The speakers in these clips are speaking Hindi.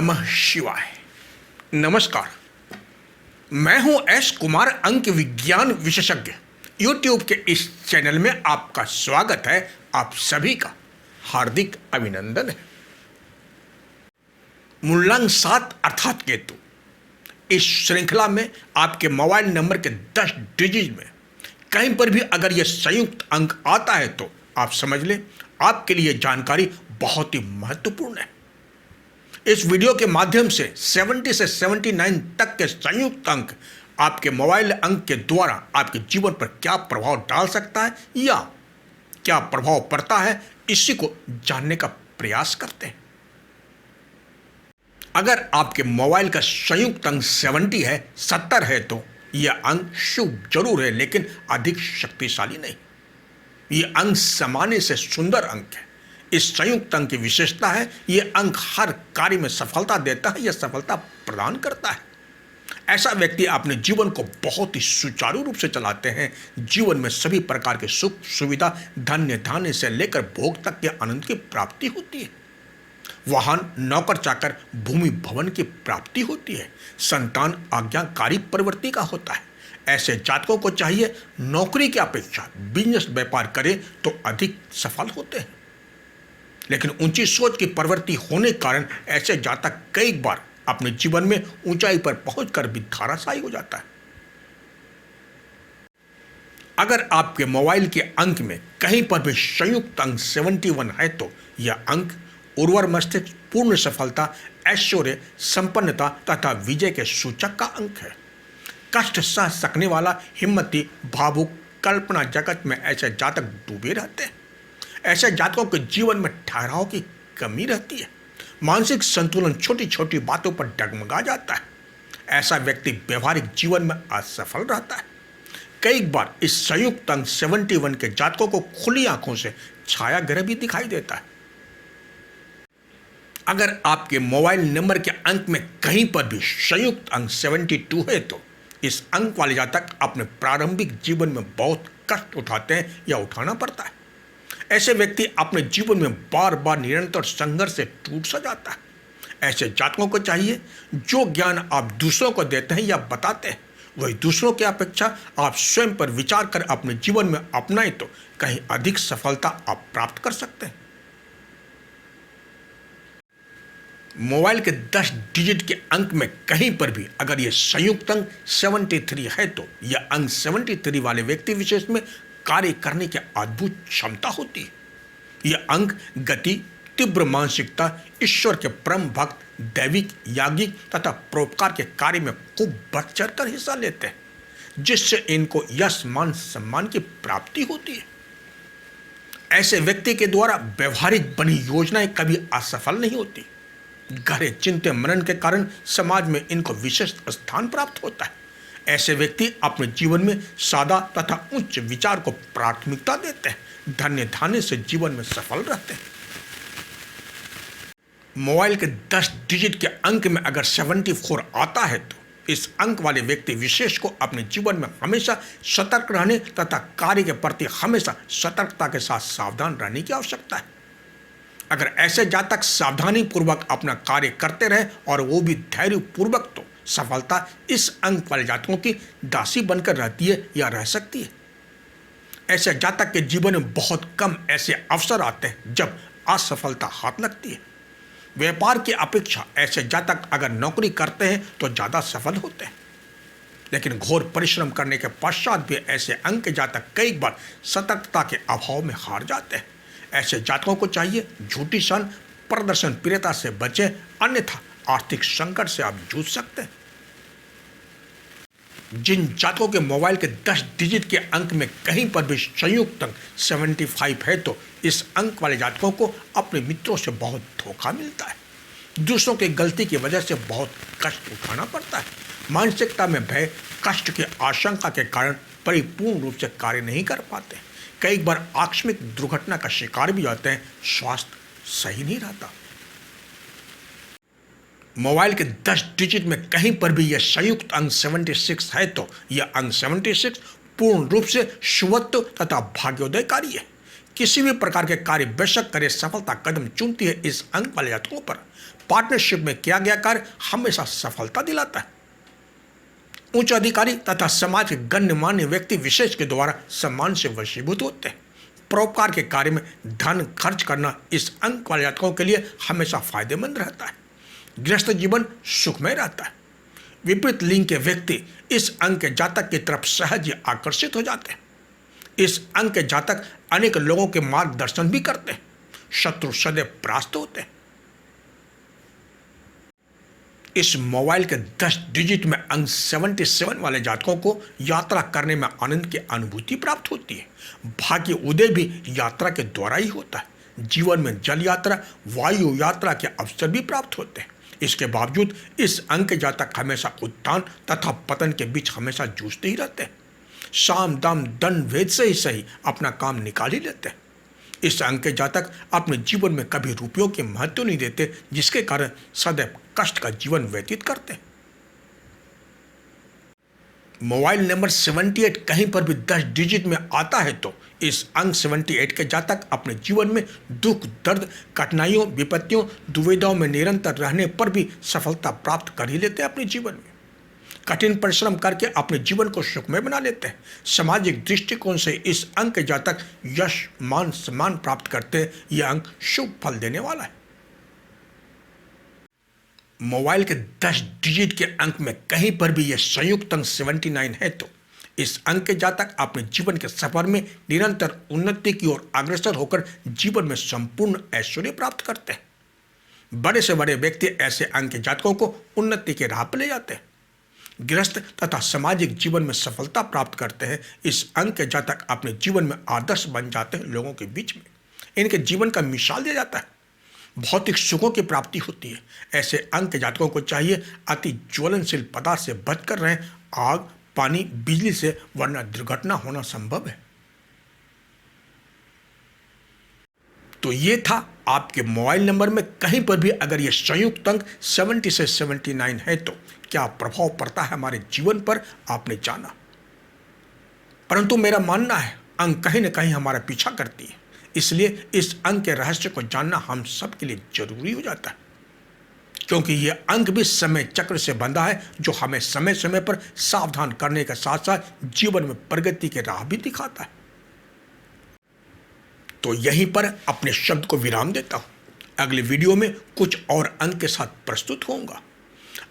नमः शिवाय। नमस्कार, मैं हूं एस कुमार, अंक विज्ञान विशेषज्ञ। यूट्यूब के इस चैनल में आपका स्वागत है। आप सभी का हार्दिक अभिनंदन है। मूलांक 7 अर्थात केतु। इस श्रृंखला में आपके मोबाइल नंबर के 10 डिजिट में कहीं पर भी अगर यह संयुक्त अंक आता है तो आप समझ लें आपके लिए जानकारी बहुत ही महत्वपूर्ण है। इस वीडियो के माध्यम से 70 से 79 तक के संयुक्त अंक आपके मोबाइल अंक के द्वारा आपके जीवन पर क्या प्रभाव डाल सकता है या क्या प्रभाव पड़ता है, इसी को जानने का प्रयास करते हैं। अगर आपके मोबाइल का संयुक्त अंक 70 है, 70 है तो यह अंक शुभ जरूर है, लेकिन अधिक शक्तिशाली नहीं। यह अंक सामान्य से सुंदर अंक है। इस संयुक्त अंक की विशेषता है यह अंक हर कार्य में सफलता देता है या सफलता प्रदान करता है। ऐसा व्यक्ति अपने जीवन को बहुत ही सुचारू रूप से चलाते हैं। जीवन में सभी प्रकार के सुख सुविधा, धन्य धान्य से लेकर भोग तक के आनंद की प्राप्ति होती है। वाहन, नौकर चाकर, भूमि भवन की प्राप्ति होती है। संतान आज्ञाकारी प्रवृत्ति का होता है। ऐसे जातकों को चाहिए नौकरी की अपेक्षा बिजनेस व्यापार करें तो अधिक सफल होते हैं, लेकिन ऊंची सोच की प्रवृत्ति होने के कारण ऐसे जातक कई बार अपने जीवन में ऊंचाई पर पहुंचकर भी धाराशायी हो जाता है। अगर आपके मोबाइल के अंक में कहीं पर भी संयुक्त अंक 71 है तो यह अंक उर्वर मस्तिष्क, पूर्ण सफलता, ऐश्वर्य, संपन्नता तथा विजय के सूचक का अंक है। कष्ट सह सकने वाला, हिम्मती, भावुक, कल्पना जगत में ऐसे जातक डूबे रहते हैं। ऐसे जातकों के जीवन में ठहराव की कमी रहती है। मानसिक संतुलन छोटी छोटी बातों पर डगमगा जाता है। ऐसा व्यक्ति व्यवहारिक जीवन में असफल रहता है। कई बार इस संयुक्त अंक 71 के जातकों को खुली आंखों से छाया ग्रह भी दिखाई देता है। अगर आपके मोबाइल नंबर के अंक में कहीं पर भी संयुक्त अंक 72 है तो इस अंक वाले जातक अपने प्रारंभिक जीवन में बहुत कष्ट उठाते हैं या उठाना पड़ता है। ऐसे व्यक्ति अपने जीवन में बार बार निरंतर संघर्ष से टूट सा जाता है। ऐसे जातकों को चाहिए जो ज्ञान आप दूसरों को देते हैं या बताते हैं वही दूसरों की अपेक्षा आप स्वयं पर विचार कर अपने जीवन में अपनाएं तो कहीं अधिक सफलता आप प्राप्त कर सकते हैं। मोबाइल के 10 डिजिट के अंक में कहीं पर भी अगर यह संयुक्त अंक 73 है तो यह अंक 73 वाले व्यक्ति विशेष में कार्य करने की अद्भुत क्षमता होती है। यह अंक गति, तीव्र मानसिकता, ईश्वर के परम भक्त, दैविक, याज्ञिक तथा परोपकार के कार्य में खूब बढ़ चढ़कर हिस्सा लेते हैं, जिससे इनको यश, मान, सम्मान की प्राप्ति होती है। ऐसे व्यक्ति के द्वारा व्यवहारिक बनी योजनाएं कभी असफल नहीं होती। गहरे चिंतन मनन के कारण समाज में इनको विशेष स्थान प्राप्त होता है। ऐसे व्यक्ति अपने जीवन में सादा तथा उच्च विचार को प्राथमिकता देते हैं। धन्य धान्य से जीवन में सफल रहते हैं। मोबाइल के 10 डिजिट के अंक में अगर 74 आता है तो इस अंक वाले व्यक्ति विशेष को अपने जीवन में हमेशा सतर्क रहने तथा कार्य के प्रति हमेशा सतर्कता के साथ सावधान रहने की आवश्यकता है। अगर ऐसे जातक सावधानी पूर्वक अपना कार्य करते रहे और वो भी धैर्य पूर्वक, तो सफलता इस अंक वाले जातकों की दासी बनकर रहती है या रह सकती है। ऐसे जातक के जीवन में बहुत कम ऐसे अवसर आते हैं जब असफलता हाथ लगती है। व्यापार की अपेक्षा ऐसे जातक अगर नौकरी करते हैं तो ज़्यादा सफल होते हैं, लेकिन घोर परिश्रम करने के पश्चात भी ऐसे अंक के जातक कई बार सतर्कता के अभाव में हार जाते हैं। ऐसे जातकों को चाहिए झूठी सन, प्रदर्शन प्रियता से बचें, अन्यथा आर्थिक संकट से आप जूझ सकते हैं। जिन जातकों के मोबाइल के 10 डिजिट के अंक में कहीं पर भी संयुक्त अंक 75 है तो इस अंक वाले जातकों को अपने मित्रों से बहुत धोखा मिलता है। दूसरों की गलती की वजह से बहुत कष्ट उठाना पड़ता है। मानसिकता में भय, कष्ट की आशंका के कारण परिपूर्ण रूप से कार्य नहीं कर पाते। कई बार आकस्मिक दुर्घटना का शिकार भी होते हैं। स्वास्थ्य सही नहीं रहता। मोबाइल के 10 डिजिट में कहीं पर भी यह संयुक्त अंक 76 है तो यह अंक 76 पूर्ण रूप से शुभत्व तथा भाग्योदयकारी है। किसी भी प्रकार के कार्य बेशक करे सफलता कदम चुनती है। इस अंक वाले जातकों पर पार्टनरशिप में किया गया कार्य हमेशा सफलता दिलाता है। उच्च अधिकारी तथा समाज के गण्यमान्य व्यक्ति विशेष के द्वारा सम्मान से वशीभूत होते हैं। परोपकार के कार्य में धन खर्च करना इस अंक वाले जातकों के लिए हमेशा फायदेमंद रहता है। गृहस्थ जीवन सुखमय रहता है। विपरीत लिंग के व्यक्ति इस अंक के जातक की तरफ सहज ही आकर्षित हो जाते हैं। इस अंक के जातक अनेक लोगों के मार्गदर्शन भी करते हैं। शत्रु सदैव परास्त होते हैं। इस मोबाइल के 10 डिजिट में अंक 77 वाले जातकों को यात्रा करने में आनंद की अनुभूति प्राप्त होती है। भाग्य उदय भी यात्रा के द्वारा ही होता है। जीवन में जल यात्रा, वायु यात्रा के अवसर भी प्राप्त होते हैं। इसके बावजूद इस अंक के जातक हमेशा उत्थान तथा पतन के बीच हमेशा जूझते ही रहते हैं। साम दाम दंड भेद से ही सही अपना काम निकाल ही लेते हैं। इस अंक के जातक अपने जीवन में कभी रुपयों के महत्व नहीं देते, जिसके कारण सदैव कष्ट का जीवन व्यतीत करते हैं। मोबाइल नंबर 78 कहीं पर भी 10 डिजिट में आता है तो इस अंक 78 के जातक अपने जीवन में दुख, दर्द, कठिनाइयों, विपत्तियों, दुविधाओं में निरंतर रहने पर भी सफलता प्राप्त कर ही लेते हैं। अपने जीवन में कठिन परिश्रम करके अपने जीवन को सुखमय बना लेते हैं। सामाजिक दृष्टिकोण से इस अंक के जातक यश, मान, सम्मान प्राप्त करते हैं। यह अंक शुभ फल देने वाला है। मोबाइल के 10 डिजिट के अंक में कहीं पर भी यह संयुक्त अंक 79 है तो इस अंक के जातक अपने जीवन के सफर में निरंतर उन्नति की ओर अग्रसर होकर जीवन में संपूर्ण ऐश्वर्य प्राप्त करते हैं। बड़े से बड़े व्यक्ति ऐसे अंक के जातकों को उन्नति के राह पर ले जाते हैं। गृहस्थ तथा सामाजिक जीवन में सफलता प्राप्त करते हैं। इस अंक के जातक अपने जीवन में आदर्श बन जाते हैं। लोगों के बीच में इनके जीवन का मिसाल दिया जाता है। भौतिक सुखों की प्राप्ति होती है। ऐसे अंक के जातकों को चाहिए अति ज्वलनशील पदार्थ से बचकर रहें। आग, पानी, बिजली से, वरना दुर्घटना होना संभव है। तो ये था आपके मोबाइल नंबर में कहीं पर भी अगर ये संयुक्त अंक 70 से 79 है तो क्या प्रभाव पड़ता है हमारे जीवन पर, आपने जाना। परंतु मेरा मानना है अंक कहीं ना कहीं हमारा पीछा करती है। इसलिए इस अंक के रहस्य को जानना हम सब के लिए जरूरी हो जाता है, क्योंकि यह अंक भी समय चक्र से बंधा है जो हमें समय समय पर सावधान करने के साथ साथ जीवन में प्रगति के राह भी दिखाता है। तो यहीं पर अपने शब्द को विराम देता हूं। अगले वीडियो में कुछ और अंक के साथ प्रस्तुत होऊंगा।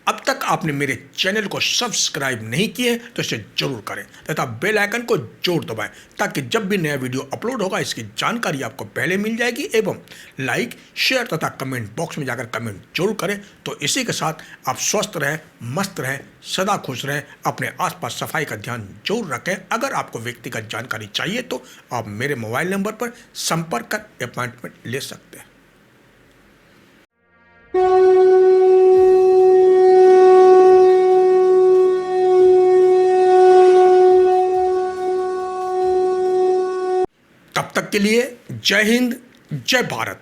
अब तक आपने मेरे चैनल को सब्सक्राइब नहीं किए तो इसे जरूर करें तथा बेल आइकन को जरूर दबाएं, ताकि जब भी नया वीडियो अपलोड होगा इसकी जानकारी आपको पहले मिल जाएगी। एवं लाइक, शेयर तथा कमेंट बॉक्स में जाकर कमेंट जरूर करें। तो इसी के साथ आप स्वस्थ रहें, मस्त रहें, सदा खुश रहें। अपने आसपास सफाई का ध्यान जरूर रखें। अगर आपको व्यक्तिगत जानकारी चाहिए तो आप मेरे मोबाइल नंबर पर संपर्क कर अपॉइंटमेंट ले सकते हैं। तब तक के लिए जय हिंद, जय भारत।